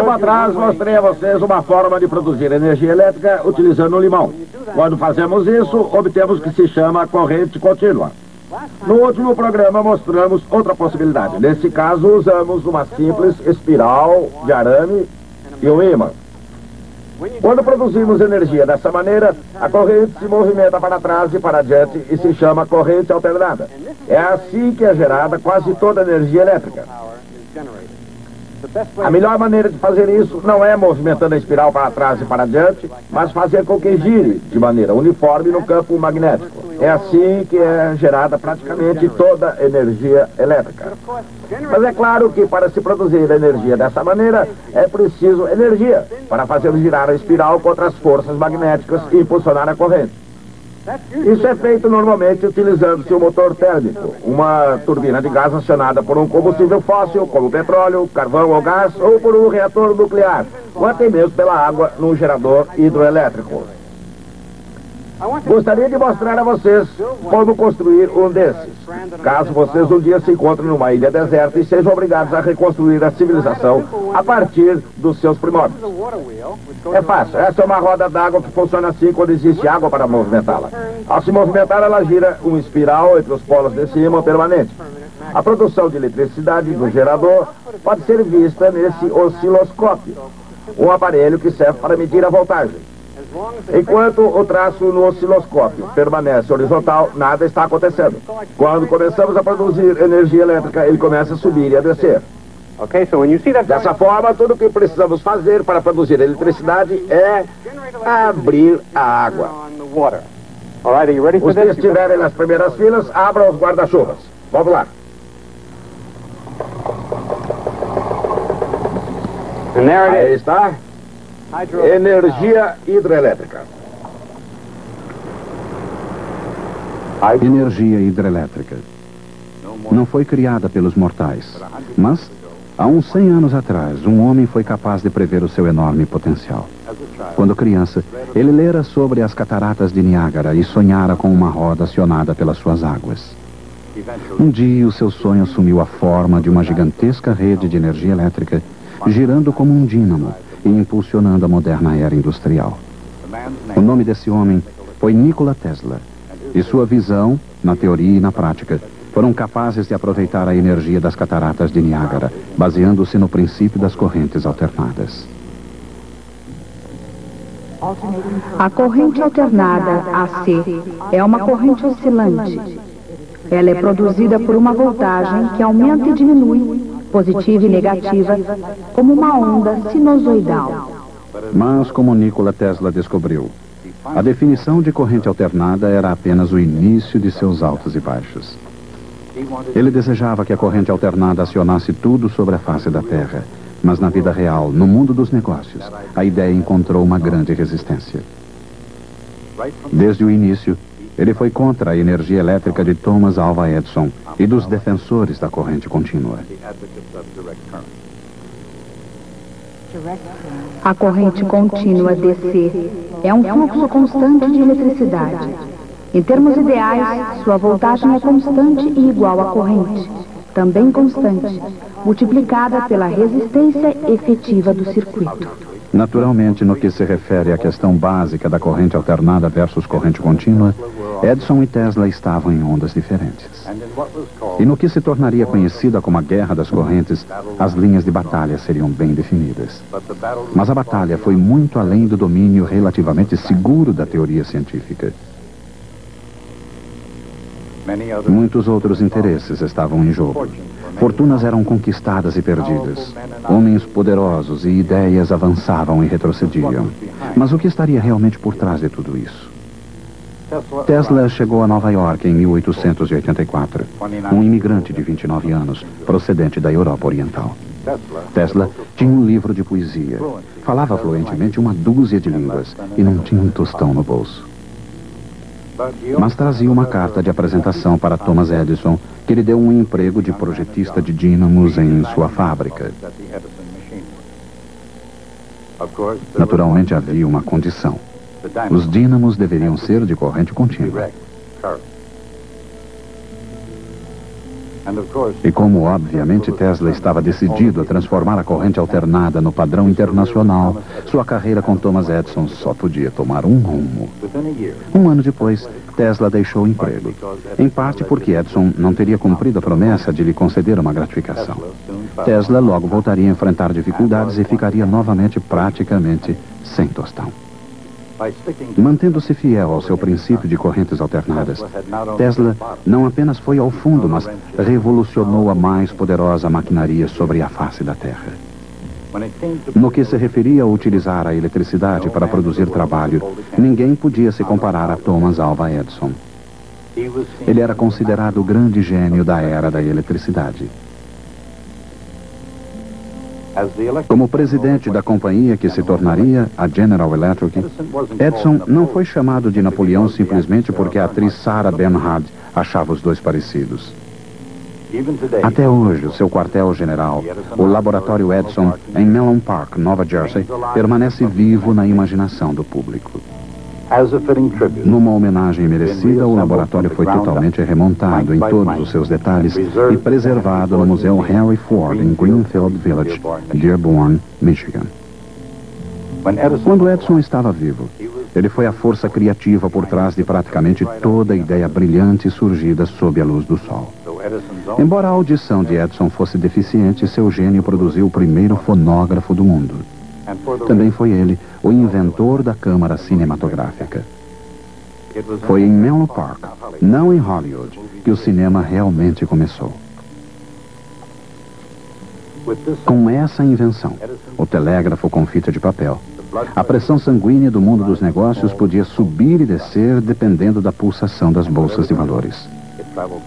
tempo atrás, mostrei a vocês uma forma de produzir energia elétrica utilizando o limão. Quando fazemos isso, obtemos o que se chama corrente contínua. No último programa, mostramos outra possibilidade. Nesse caso, usamos uma simples espiral de arame e um ímã. Quando produzimos energia dessa maneira, a corrente se movimenta para trás e para diante e se chama corrente alternada. É assim que é gerada quase toda a energia elétrica. A melhor maneira de fazer isso não é movimentando a espiral para trás e para diante, mas fazer com que gire de maneira uniforme no campo magnético. É assim que é gerada praticamente toda a energia elétrica. Mas é claro que para se produzir energia dessa maneira, é preciso energia para fazer girar a espiral contra as forças magnéticas e impulsionar a corrente. Isso é feito normalmente utilizando-se um motor térmico, uma turbina de gás acionada por um combustível fóssil, como petróleo, carvão ou gás, ou por um reator nuclear, ou até mesmo pela água num gerador hidroelétrico. Gostaria de mostrar a vocês como construir um desses, caso vocês um dia se encontrem numa ilha deserta e sejam obrigados a reconstruir a civilização a partir dos seus primórdios. É fácil, essa é uma roda d'água que funciona assim quando existe água para movimentá-la. Ao se movimentar, ela gira uma espiral entre os polos desse ímã permanente. A produção de eletricidade do gerador pode ser vista nesse osciloscópio, um aparelho que serve para medir a voltagem. Enquanto o traço no osciloscópio permanece horizontal, nada está acontecendo. Quando começamos a produzir energia elétrica, ele começa a subir e a descer. Dessa forma, tudo o que precisamos fazer para produzir eletricidade é abrir a água. Os que estiverem nas primeiras filas, abram os guarda-chuvas. Vamos lá. Aí está. Energia hidrelétrica. Energia hidrelétrica. Não foi criada pelos mortais, mas há uns 100 anos atrás, um homem foi capaz de prever o seu enorme potencial. Quando criança, ele lera sobre as cataratas de Niágara e sonhara com uma roda acionada pelas suas águas. Um dia, o seu sonho assumiu a forma de uma gigantesca rede de energia elétrica, girando como um dínamo e impulsionando a moderna era industrial. O nome desse homem foi Nikola Tesla, e sua visão, na teoria e na prática, foram capazes de aproveitar a energia das cataratas de Niágara, baseando-se no princípio das correntes alternadas. A corrente alternada, AC, é uma corrente oscilante. Ela é produzida por uma voltagem que aumenta e diminui, positiva e negativa, como uma onda sinusoidal. Mas, como Nikola Tesla descobriu, a definição de corrente alternada era apenas o início de seus altos e baixos. Ele desejava que a corrente alternada acionasse tudo sobre a face da Terra, mas na vida real, no mundo dos negócios, a ideia encontrou uma grande resistência. Desde o início, ele foi contra a energia elétrica de Thomas Alva Edison e dos defensores da corrente contínua. A corrente contínua DC é um fluxo constante de eletricidade. Em termos ideais, sua voltagem é constante e igual à corrente, também constante, multiplicada pela resistência efetiva do circuito. Naturalmente, no que se refere à questão básica da corrente alternada versus corrente contínua, Edison e Tesla estavam em ondas diferentes. E no que se tornaria conhecida como a Guerra das Correntes, as linhas de batalha seriam bem definidas. Mas a batalha foi muito além do domínio relativamente seguro da teoria científica. Muitos outros interesses estavam em jogo. Fortunas eram conquistadas e perdidas. Homens poderosos e ideias avançavam e retrocediam. Mas o que estaria realmente por trás de tudo isso? Tesla chegou a Nova York em 1884, um imigrante de 29 anos, procedente da Europa Oriental. Tesla tinha um livro de poesia, falava fluentemente uma dúzia de línguas e não tinha um tostão no bolso. Mas trazia uma carta de apresentação para Thomas Edison, que lhe deu um emprego de projetista de dínamos em sua fábrica. Naturalmente havia uma condição. Os dínamos deveriam ser de corrente contínua. E como, obviamente, Tesla estava decidido a transformar a corrente alternada no padrão internacional, sua carreira com Thomas Edison só podia tomar um rumo. Um ano depois, Tesla deixou o emprego, em parte porque Edison não teria cumprido a promessa de lhe conceder uma gratificação. Tesla logo voltaria a enfrentar dificuldades e ficaria novamente praticamente sem tostão. Mantendo-se fiel ao seu princípio de correntes alternadas, Tesla não apenas foi ao fundo, mas revolucionou a mais poderosa maquinaria sobre a face da Terra. No que se referia a utilizar a eletricidade para produzir trabalho, ninguém podia se comparar a Thomas Alva Edison. Ele era considerado o grande gênio da era da eletricidade. Como presidente da companhia que se tornaria a General Electric, Edison não foi chamado de Napoleão simplesmente porque a atriz Sarah Bernhardt achava os dois parecidos. Até hoje, o seu quartel-general, o Laboratório Edison, em Menlo Park, Nova Jersey, permanece vivo na imaginação do público. Numa homenagem merecida, o laboratório foi totalmente remontado em todos os seus detalhes e preservado no Museu Henry Ford, em Greenfield Village, Dearborn, Michigan. Quando Edison estava vivo, ele foi a força criativa por trás de praticamente toda a ideia brilhante surgida sob a luz do sol. Embora a audição de Edison fosse deficiente, seu gênio produziu o primeiro fonógrafo do mundo. Também foi ele o inventor da câmara cinematográfica. Foi em Menlo Park, não em Hollywood, que o cinema realmente começou. Com essa invenção, o telégrafo com fita de papel, a pressão sanguínea do mundo dos negócios podia subir e descer dependendo da pulsação das bolsas de valores.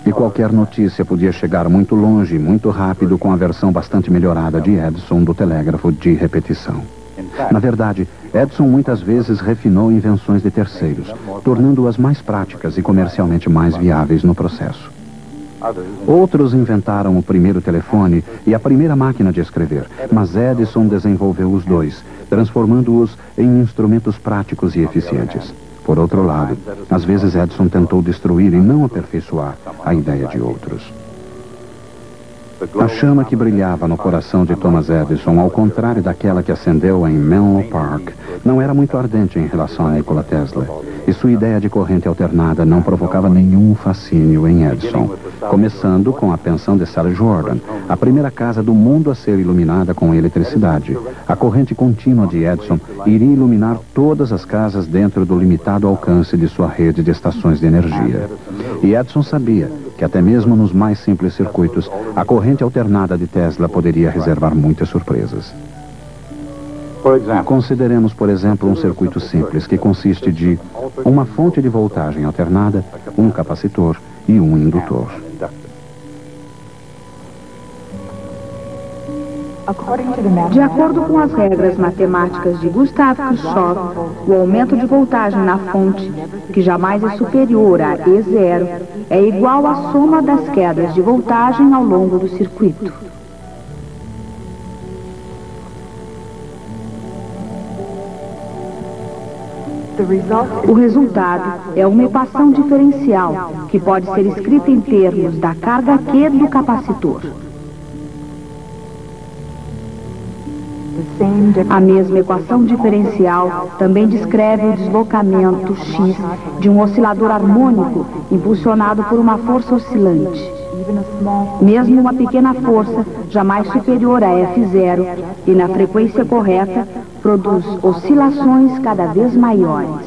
E qualquer notícia podia chegar muito longe e muito rápido com a versão bastante melhorada de Edison do telégrafo de repetição. Na verdade, Edison muitas vezes refinou invenções de terceiros, tornando-as mais práticas e comercialmente mais viáveis no processo. Outros inventaram o primeiro telefone e a primeira máquina de escrever, mas Edison desenvolveu os dois, transformando-os em instrumentos práticos e eficientes. Por outro lado, às vezes Edison tentou destruir e não aperfeiçoar a ideia de outros. A chama que brilhava no coração de Thomas Edison, ao contrário daquela que acendeu em Menlo Park, não era muito ardente em relação a Nikola Tesla, e sua ideia de corrente alternada não provocava nenhum fascínio em Edison, começando com a pensão de Sarah Jordan, a primeira casa do mundo a ser iluminada com eletricidade. A corrente contínua de Edison iria iluminar todas as casas dentro do limitado alcance de sua rede de estações de energia. E Edison sabia que até mesmo nos mais simples circuitos, a corrente alternada de Tesla poderia reservar muitas surpresas. Consideremos, por exemplo, um circuito simples que consiste de uma fonte de voltagem alternada, um capacitor e um indutor. De acordo com as regras matemáticas de Gustav Kirchhoff, o aumento de voltagem na fonte, que jamais é superior a E0, é igual à soma das quedas de voltagem ao longo do circuito. O resultado é uma equação diferencial, que pode ser escrita em termos da carga Q do capacitor. A mesma equação diferencial também descreve o deslocamento x de um oscilador harmônico impulsionado por uma força oscilante. Mesmo uma pequena força, jamais superior a F0, e na frequência correta, produz oscilações cada vez maiores.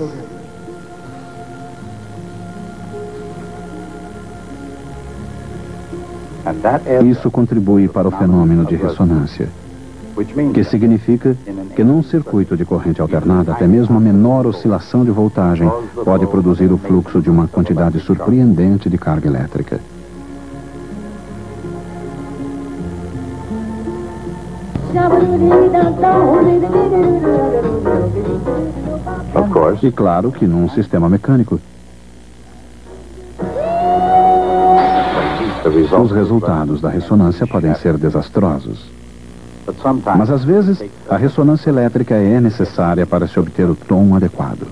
Isso contribui para o fenômeno de ressonância, que significa que num circuito de corrente alternada, até mesmo a menor oscilação de voltagem pode produzir o fluxo de uma quantidade surpreendente de carga elétrica. E claro que num sistema mecânico, os resultados da ressonância podem ser desastrosos. Mas às vezes, a ressonância elétrica é necessária para se obter o tom adequado.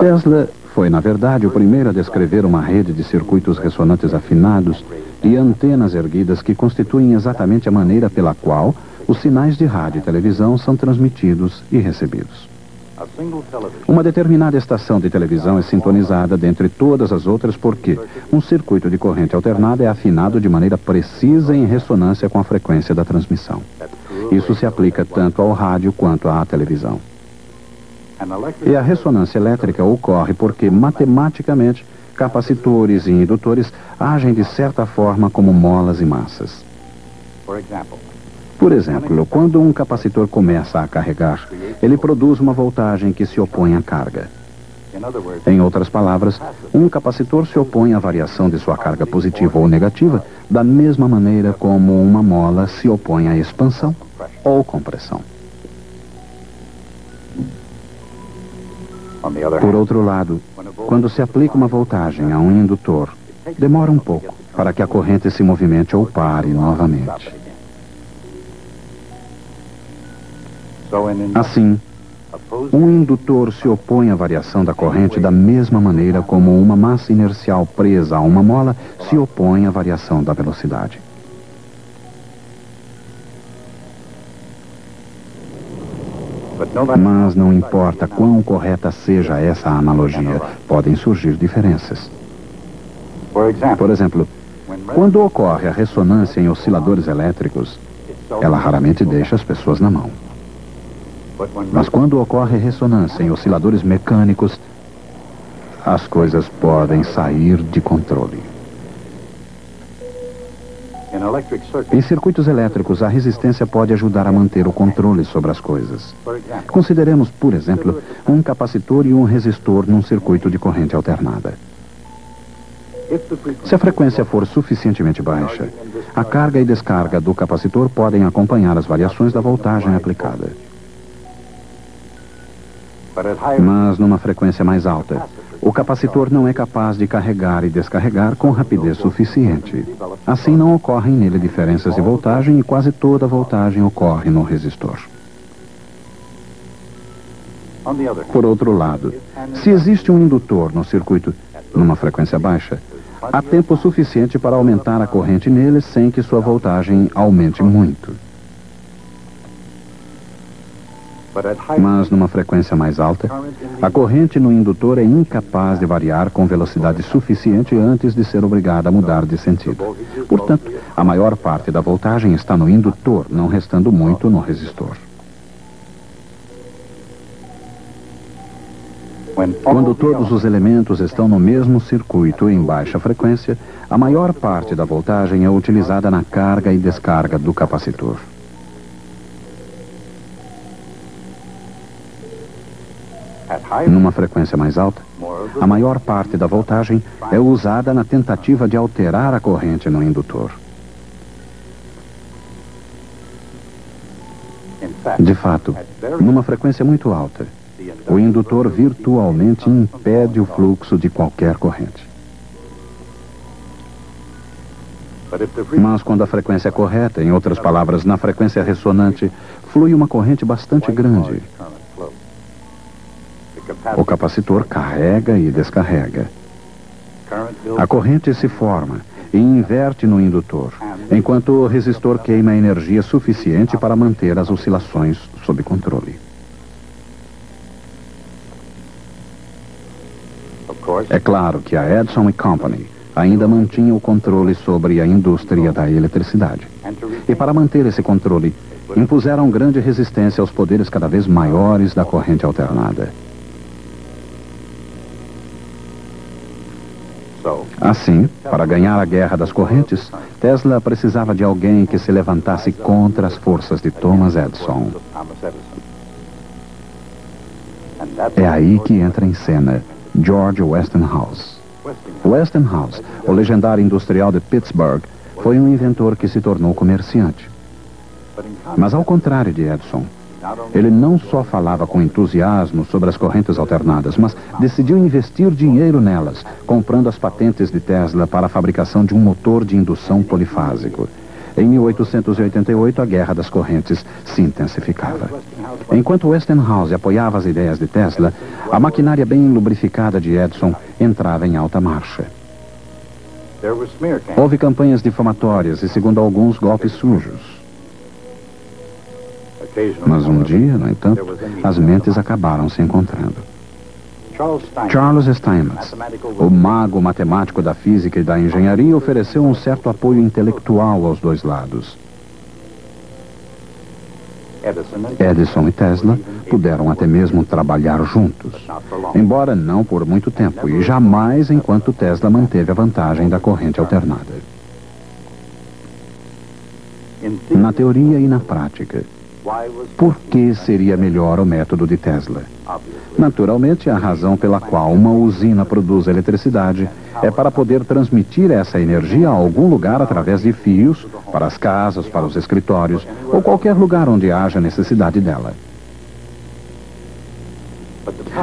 Tesla foi, na verdade, o primeiro a descrever uma rede de circuitos ressonantes afinados e antenas erguidas que constituem exatamente a maneira pela qual os sinais de rádio e televisão são transmitidos e recebidos. Uma determinada estação de televisão é sintonizada dentre todas as outras porque um circuito de corrente alternada é afinado de maneira precisa em ressonância com a frequência da transmissão. Isso se aplica tanto ao rádio quanto à televisão. E a ressonância elétrica ocorre porque, matematicamente, capacitores e indutores agem de certa forma como molas e massas. Por exemplo, quando um capacitor começa a carregar, ele produz uma voltagem que se opõe à carga. Em outras palavras, um capacitor se opõe à variação de sua carga positiva ou negativa da mesma maneira como uma mola se opõe à expansão ou compressão. Por outro lado, quando se aplica uma voltagem a um indutor, demora um pouco para que a corrente se movimente ou pare novamente. Assim, um indutor se opõe à variação da corrente da mesma maneira como uma massa inercial presa a uma mola se opõe à variação da velocidade. Mas não importa quão correta seja essa analogia, podem surgir diferenças. Por exemplo, quando ocorre a ressonância em osciladores elétricos, ela raramente deixa as pessoas na mão. Mas quando ocorre ressonância em osciladores mecânicos, as coisas podem sair de controle. Em circuitos elétricos, a resistência pode ajudar a manter o controle sobre as coisas. Consideremos, por exemplo, um capacitor e um resistor num circuito de corrente alternada. Se a frequência for suficientemente baixa, a carga e descarga do capacitor podem acompanhar as variações da voltagem aplicada. Mas numa frequência mais alta, o capacitor não é capaz de carregar e descarregar com rapidez suficiente. Assim não ocorrem nele diferenças de voltagem e quase toda a voltagem ocorre no resistor. Por outro lado, se existe um indutor no circuito numa frequência baixa, há tempo suficiente para aumentar a corrente nele sem que sua voltagem aumente muito. Mas numa frequência mais alta, a corrente no indutor é incapaz de variar com velocidade suficiente antes de ser obrigada a mudar de sentido. Portanto, a maior parte da voltagem está no indutor, não restando muito no resistor. Quando todos os elementos estão no mesmo circuito em baixa frequência, a maior parte da voltagem é utilizada na carga e descarga do capacitor. Numa frequência mais alta, a maior parte da voltagem é usada na tentativa de alterar a corrente no indutor. De fato, numa frequência muito alta, o indutor virtualmente impede o fluxo de qualquer corrente. Mas quando a frequência é correta, em outras palavras, na frequência ressonante, flui uma corrente bastante grande. O capacitor carrega e descarrega. A corrente se forma e inverte no indutor, enquanto o resistor queima energia suficiente para manter as oscilações sob controle. É claro que a Edison Company ainda mantinha o controle sobre a indústria da eletricidade. E para manter esse controle, impuseram grande resistência aos poderes cada vez maiores da corrente alternada. Assim, para ganhar a guerra das correntes, Tesla precisava de alguém que se levantasse contra as forças de Thomas Edison. É aí que entra em cena George Westinghouse. Westinghouse, o legendário industrial de Pittsburgh, foi um inventor que se tornou comerciante. Mas ao contrário de Edison, ele não só falava com entusiasmo sobre as correntes alternadas, mas decidiu investir dinheiro nelas, comprando as patentes de Tesla para a fabricação de um motor de indução polifásico. Em 1888, a guerra das correntes se intensificava. Enquanto Westinghouse apoiava as ideias de Tesla, a maquinária bem lubrificada de Edison entrava em alta marcha. Houve campanhas difamatórias e, segundo alguns, golpes sujos. Mas um dia, no entanto, as mentes acabaram se encontrando. Charles Steinmetz, o mago matemático da física e da engenharia, ofereceu um certo apoio intelectual aos dois lados. Edison e Tesla puderam até mesmo trabalhar juntos, embora não por muito tempo, e jamais enquanto Tesla manteve a vantagem da corrente alternada. Na teoria e na prática, por que seria melhor o método de Tesla? Naturalmente, a razão pela qual uma usina produz eletricidade é para poder transmitir essa energia a algum lugar através de fios, para as casas, para os escritórios, ou qualquer lugar onde haja necessidade dela.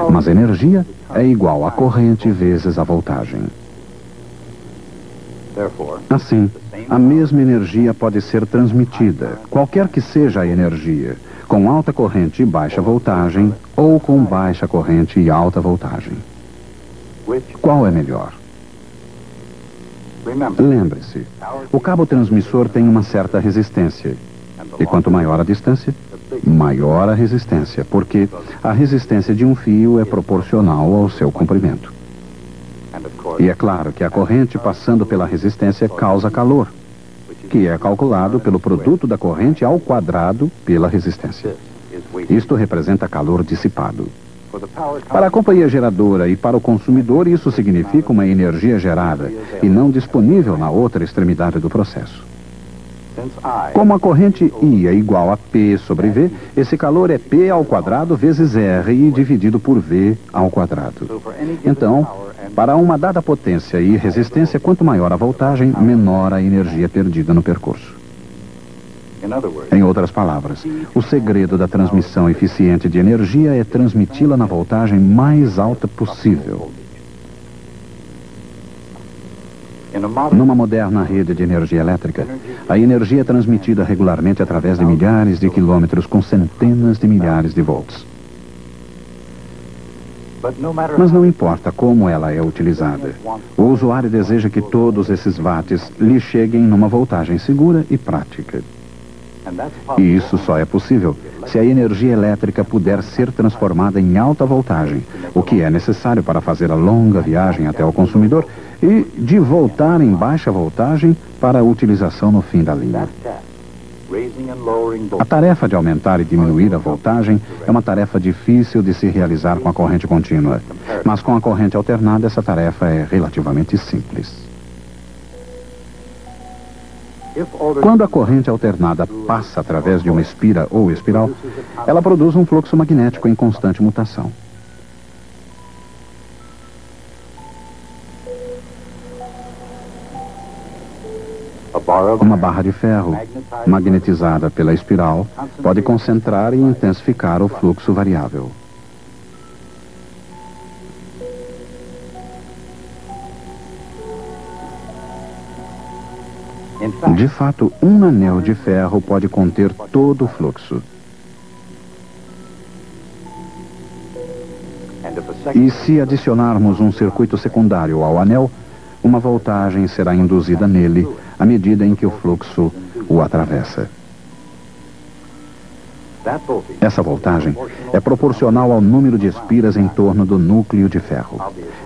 Mas a energia é igual à corrente vezes a voltagem. Assim, a mesma energia pode ser transmitida, qualquer que seja a energia, com alta corrente e baixa voltagem, ou com baixa corrente e alta voltagem. Qual é melhor? Lembre-se, o cabo transmissor tem uma certa resistência. E quanto maior a distância, maior a resistência, porque a resistência de um fio é proporcional ao seu comprimento. E é claro que a corrente passando pela resistência causa calor, que é calculado pelo produto da corrente ao quadrado pela resistência. Isto representa calor dissipado. Para a companhia geradora e para o consumidor, isso significa uma energia gerada e não disponível na outra extremidade do processo. Como a corrente I é igual a P sobre V, esse calor é P ao quadrado vezes R e dividido por V ao quadrado. Então, para uma dada potência e resistência, quanto maior a voltagem, menor a energia perdida no percurso. Em outras palavras, o segredo da transmissão eficiente de energia é transmiti-la na voltagem mais alta possível. Numa moderna rede de energia elétrica, a energia é transmitida regularmente através de milhares de quilômetros com centenas de milhares de volts. Mas não importa como ela é utilizada. O usuário deseja que todos esses watts lhe cheguem numa voltagem segura e prática. E isso só é possível se a energia elétrica puder ser transformada em alta voltagem, o que é necessário para fazer a longa viagem até o consumidor e de voltar em baixa voltagem para a utilização no fim da linha. A tarefa de aumentar e diminuir a voltagem é uma tarefa difícil de se realizar com a corrente contínua, mas com a corrente alternada essa tarefa é relativamente simples. Quando a corrente alternada passa através de uma espira ou espiral, ela produz um fluxo magnético em constante mutação. Uma barra de ferro, magnetizada pela espiral, pode concentrar e intensificar o fluxo variável. De fato, um anel de ferro pode conter todo o fluxo. E se adicionarmos um circuito secundário ao anel, uma voltagem será induzida nele à medida em que o fluxo o atravessa. Essa voltagem é proporcional ao número de espiras em torno do núcleo de ferro.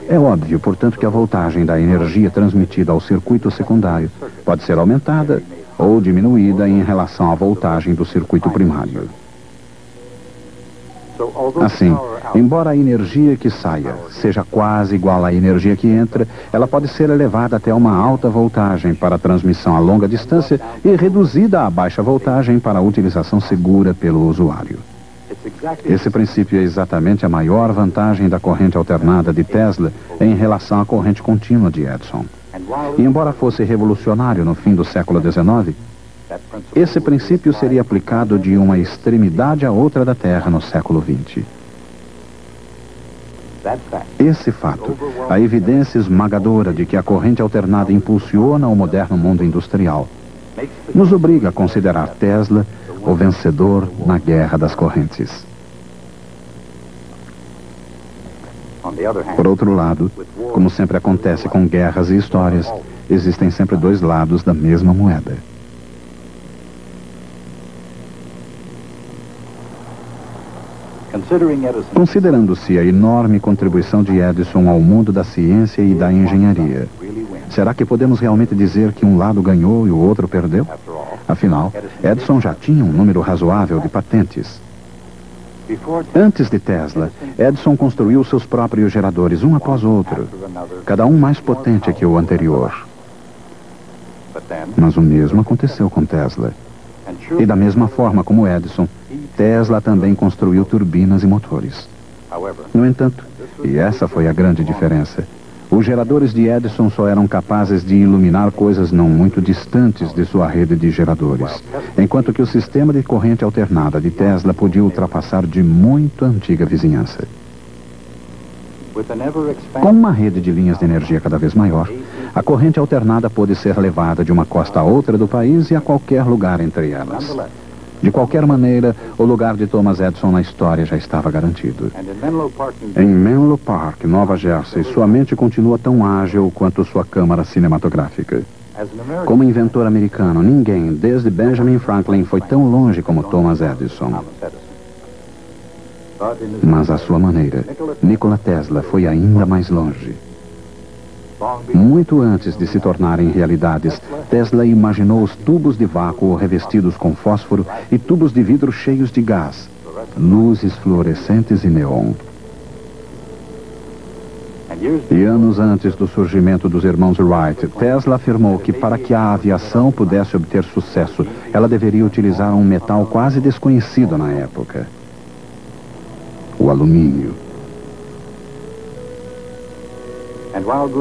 É óbvio, portanto, que a voltagem da energia transmitida ao circuito secundário pode ser aumentada ou diminuída em relação à voltagem do circuito primário. Assim, embora a energia que saia seja quase igual à energia que entra, ela pode ser elevada até uma alta voltagem para a transmissão a longa distância e reduzida a baixa voltagem para a utilização segura pelo usuário. Esse princípio é exatamente a maior vantagem da corrente alternada de Tesla em relação à corrente contínua de Edison. E embora fosse revolucionário no fim do século XIX, esse princípio seria aplicado de uma extremidade à outra da Terra no século XX. Esse fato, a evidência esmagadora de que a corrente alternada impulsiona o moderno mundo industrial, nos obriga a considerar Tesla o vencedor na guerra das correntes. Por outro lado, como sempre acontece com guerras e histórias, existem sempre dois lados da mesma moeda. Considerando-se a enorme contribuição de Edison ao mundo da ciência e da engenharia, será que podemos realmente dizer que um lado ganhou e o outro perdeu? Afinal, Edison já tinha um número razoável de patentes. Antes de Tesla, Edison construiu seus próprios geradores, um após o outro, cada um mais potente que o anterior. Mas o mesmo aconteceu com Tesla. E da mesma forma como Edison, Tesla também construiu turbinas e motores. No entanto, e essa foi a grande diferença, os geradores de Edison só eram capazes de iluminar coisas não muito distantes de sua rede de geradores, enquanto que o sistema de corrente alternada de Tesla podia ultrapassar de muito antiga vizinhança. Com uma rede de linhas de energia cada vez maior, a corrente alternada pôde ser levada de uma costa a outra do país e a qualquer lugar entre elas. De qualquer maneira, o lugar de Thomas Edison na história já estava garantido. Em Menlo Park, Nova Jersey, sua mente continua tão ágil quanto sua câmara cinematográfica. Como inventor americano, ninguém, desde Benjamin Franklin, foi tão longe como Thomas Edison. Mas à sua maneira, Nikola Tesla foi ainda mais longe. Muito antes de se tornarem realidades, Tesla imaginou os tubos de vácuo revestidos com fósforo e tubos de vidro cheios de gás, luzes fluorescentes e neon. E anos antes do surgimento dos irmãos Wright, Tesla afirmou que para que a aviação pudesse obter sucesso, ela deveria utilizar um metal quase desconhecido na época: o alumínio.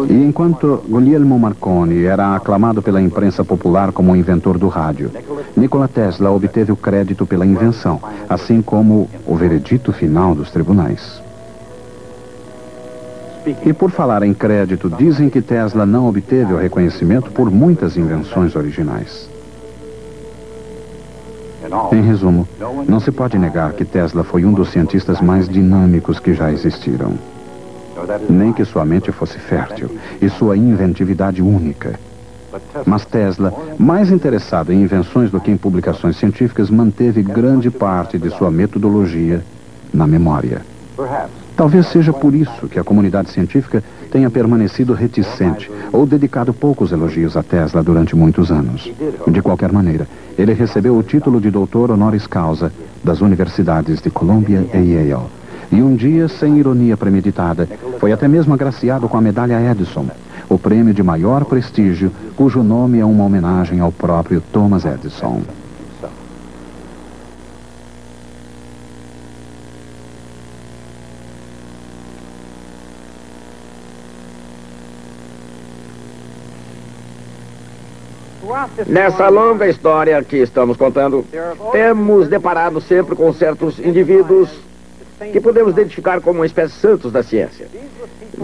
E enquanto Guglielmo Marconi era aclamado pela imprensa popular como o inventor do rádio, Nikola Tesla obteve o crédito pela invenção, assim como o veredito final dos tribunais. E por falar em crédito, dizem que Tesla não obteve o reconhecimento por muitas invenções originais. Em resumo, não se pode negar que Tesla foi um dos cientistas mais dinâmicos que já existiram. Nem que sua mente fosse fértil e sua inventividade única. Mas Tesla, mais interessado em invenções do que em publicações científicas, manteve grande parte de sua metodologia na memória. Talvez seja por isso que a comunidade científica tenha permanecido reticente ou dedicado poucos elogios a Tesla durante muitos anos. De qualquer maneira, ele recebeu o título de doutor honoris causa das universidades de Columbia e Yale. E um dia, sem ironia premeditada, foi até mesmo agraciado com a medalha Edison, o prêmio de maior prestígio, cujo nome é uma homenagem ao próprio Thomas Edison. Nessa longa história que estamos contando, temos deparado sempre com certos indivíduos que podemos identificar como uma espécie de santos da ciência.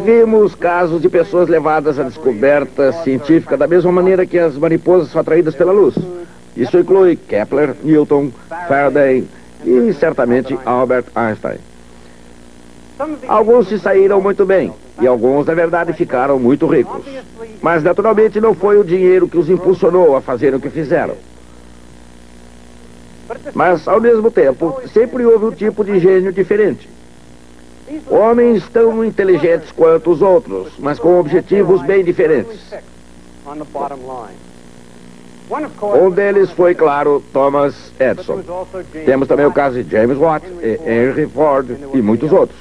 Vimos casos de pessoas levadas à descoberta científica da mesma maneira que as mariposas são atraídas pela luz. Isso inclui Kepler, Newton, Faraday e certamente Albert Einstein. Alguns se saíram muito bem e alguns, na verdade, ficaram muito ricos. Mas, naturalmente, não foi o dinheiro que os impulsionou a fazer o que fizeram. Mas, ao mesmo tempo, sempre houve um tipo de gênio diferente. Homens tão inteligentes quanto os outros, mas com objetivos bem diferentes. Um deles foi, claro, Thomas Edison. Temos também o caso de James Watt, Henry Ford e muitos outros.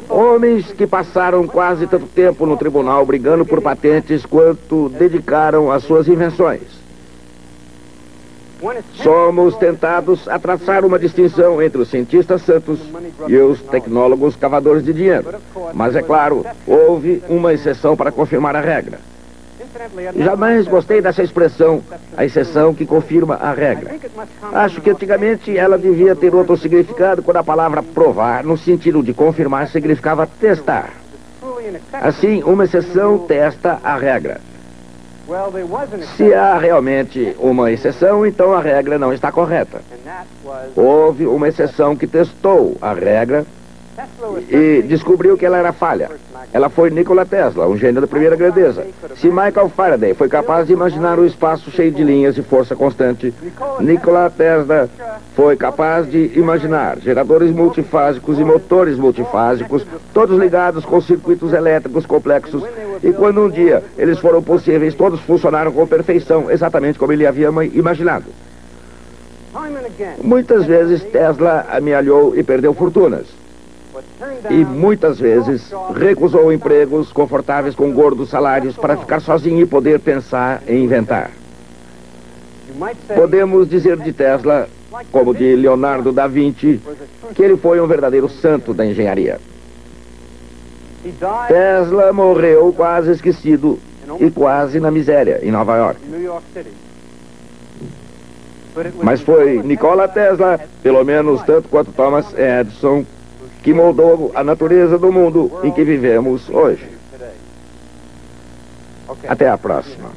Homens que passaram quase tanto tempo no tribunal brigando por patentes quanto dedicaram às suas invenções. Somos tentados a traçar uma distinção entre os cientistas santos e os tecnólogos cavadores de dinheiro. Mas, é claro, houve uma exceção para confirmar a regra. Jamais gostei dessa expressão, a exceção que confirma a regra. Acho que antigamente ela devia ter outro significado quando a palavra provar, no sentido de confirmar, significava testar. Assim, uma exceção testa a regra. Se há realmente uma exceção, então a regra não está correta. Houve uma exceção que testou a regra e descobriu que ela era falha. Ela foi Nikola Tesla, um gênio da primeira grandeza. Se Michael Faraday foi capaz de imaginar um espaço cheio de linhas de força constante, Nikola Tesla foi capaz de imaginar geradores multifásicos e motores multifásicos, todos ligados com circuitos elétricos complexos. E quando um dia eles foram possíveis, todos funcionaram com perfeição, exatamente como ele havia imaginado. Muitas vezes Tesla amealhou e perdeu fortunas. E muitas vezes recusou empregos confortáveis com gordos salários para ficar sozinho e poder pensar e inventar. Podemos dizer de Tesla, como de Leonardo da Vinci, que ele foi um verdadeiro santo da engenharia. Tesla morreu quase esquecido e quase na miséria em Nova York. Mas foi Nikola Tesla, pelo menos tanto quanto Thomas Edison, que moldou a natureza do mundo em que vivemos hoje. Até a próxima.